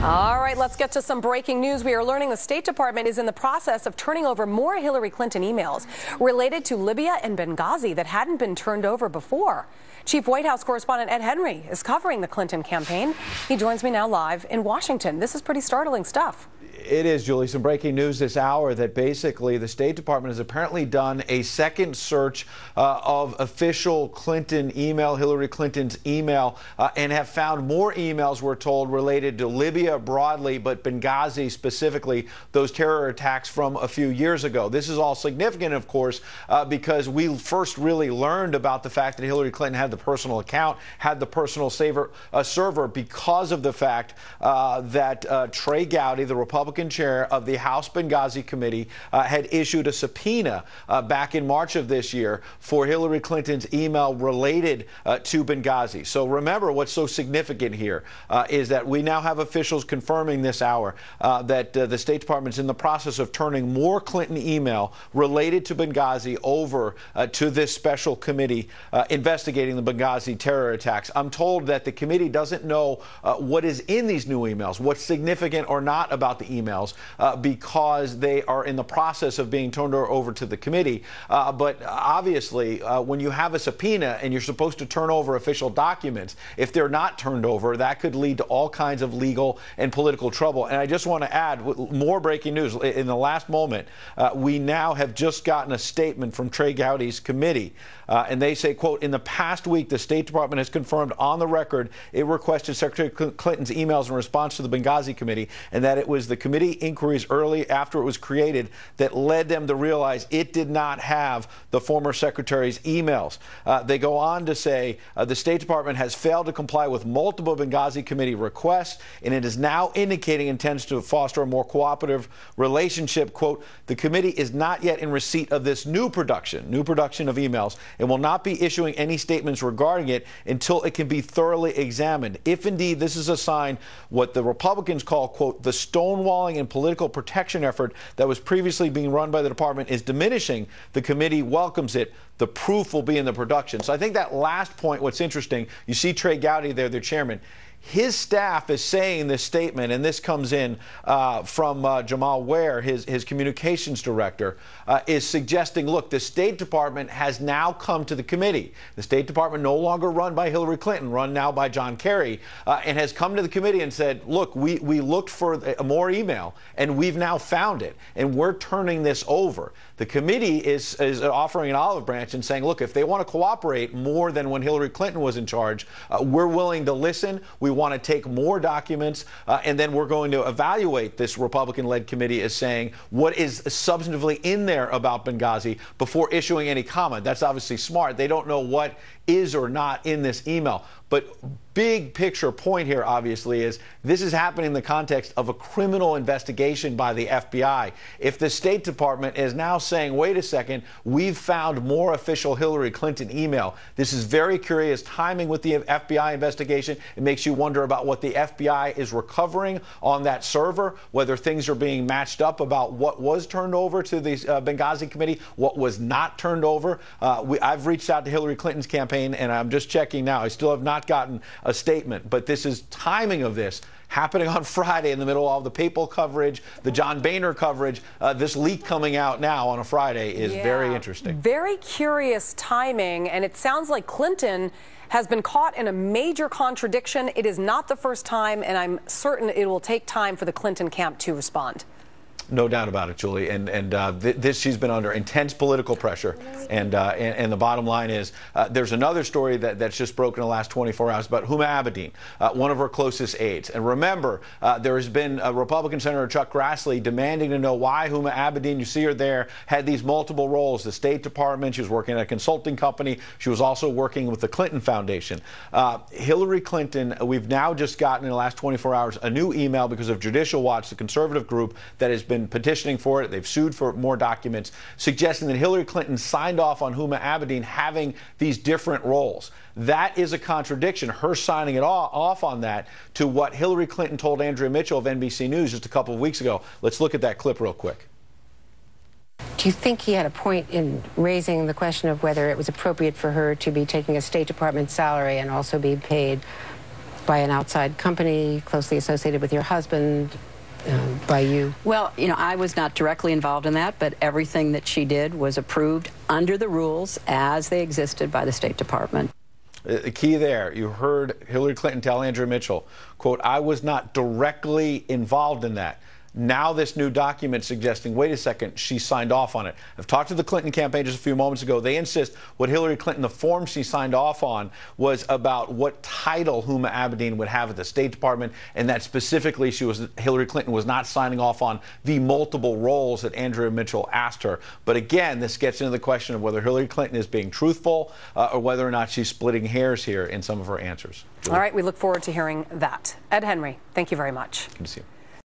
All right, let's get to some breaking news. We are learning the State Department is in the process of turning over more Hillary Clinton emails related to Libya and Benghazi that hadn't been turned over before. Chief White House correspondent Ed Henry is covering the Clinton campaign. He joins me now live in Washington. This is pretty startling stuff. It is, Julie. Some breaking news this hour that basically the State Department has apparently done a second search of official Clinton email, Hillary Clinton's email, and have found more emails, we're told, related to Libya broadly, but Benghazi specifically, those terror attacks from a few years ago. This is all significant, of course, because we first really learned about the fact that Hillary Clinton had the personal account, had the personal server because of the fact that Trey Gowdy, the Republican chair of the House Benghazi Committee, had issued a subpoena back in March of this year for Hillary Clinton's email related to Benghazi. So remember, what's so significant here is that we now have officials confirming this hour that the State Department's in the process of turning more Clinton email related to Benghazi over to this special committee investigating the Benghazi terror attacks. I'm told that the committee doesn't know what is in these new emails, what's significant or not about the emails, because they are in the process of being turned over to the committee. But obviously, when you have a subpoena and you're supposed to turn over official documents, if they're not turned over, that could lead to all kinds of legal and political trouble. And I just want to add more breaking news. In the last moment, we now have just gotten a statement from Trey Gowdy's committee. And they say, quote, in the past week, the State Department has confirmed on the record it requested Secretary Clinton's emails in response to the Benghazi committee, and that it was the committee inquiries early after it was created that led them to realize it did not have the former secretary's emails. They go on to say the State Department has failed to comply with multiple Benghazi committee requests, and it is now indicating it intends to foster a more cooperative relationship. Quote, the committee is not yet in receipt of this new production of emails, and will not be issuing any statements regarding it until it can be thoroughly examined. If indeed this is a sign what the Republicans call, quote, the stonewalling and political protection effort that was previously being run by the department is diminishing, the committee welcomes it. The proof will be in the production. So I think that last point, what's interesting, you see Trey Gowdy there, the chairman. His staff is saying this statement, and this comes in from Jamal Ware, his communications director, is suggesting, look, the State Department has now come to the committee. The State Department, no longer run by Hillary Clinton, run now by John Kerry, and has come to the committee and said, look, we looked for more email, and we've now found it, and we're turning this over. The committee is offering an olive branch and saying, look, if they want to cooperate more than when Hillary Clinton was in charge, we're willing to listen. We want to take more documents, and then we're going to evaluate, this Republican-led committee is saying, what is substantively in there about Benghazi before issuing any comment. That's obviously smart. They don't know what is or not in this email. But big picture point here, obviously, is this is happening in the context of a criminal investigation by the FBI. If the State Department is now saying, wait a second, we've found more official Hillary Clinton email, this is very curious timing with the FBI investigation. It makes you wonder about what the FBI is recovering on that server, whether things are being matched up about what was turned over to the Benghazi committee, what was not turned over. I've reached out to Hillary Clinton's campaign, and I'm just checking now. I still have not gotten a statement, but this is timing of this happening on Friday in the middle of all the papal coverage, the John Boehner coverage. This leak coming out now on a Friday is very interesting. Very curious timing, and it sounds like Clinton has been caught in a major contradiction. It is not the first time, and I'm certain it will take time for the Clinton camp to respond. No doubt about it, Julie. And she's been under intense political pressure. And the bottom line is there's another story that's just broken in the last 24 hours about Huma Abedin, one of her closest aides. And remember, there has been Republican Senator Chuck Grassley demanding to know why Huma Abedin, you see her there, had these multiple roles. The State Department, she was working at a consulting company. She was also working with the Clinton Foundation. Hillary Clinton, we've now just gotten in the last 24 hours a new email because of Judicial Watch, the conservative group that has been petitioning for it. They've sued for more documents, suggesting that Hillary Clinton signed off on Huma Abedin having these different roles. That is a contradiction, her signing it off on that, to what Hillary Clinton told Andrea Mitchell of NBC News just a couple of weeks ago. Let's look at that clip real quick. Do you think he had a point in raising the question of whether it was appropriate for her to be taking a State Department salary and also be paid by an outside company closely associated with your husband, by you? Well, I was not directly involved in that, but everything that she did was approved under the rules as they existed by the State Department. The key there, you heard Hillary Clinton tell Andrea Mitchell, quote, I was not directly involved in that. Now this new document suggesting, wait a second, she signed off on it. I've talked to the Clinton campaign just a few moments ago. They insist what Hillary Clinton, the form she signed off on, was about what title Huma Abedin would have at the State Department, and that specifically Hillary Clinton was not signing off on the multiple roles that Andrea Mitchell asked her. But again, this gets into the question of whether Hillary Clinton is being truthful or whether or not she's splitting hairs here in some of her answers. All right, we look forward to hearing that. Ed Henry, thank you very much. Good to see you.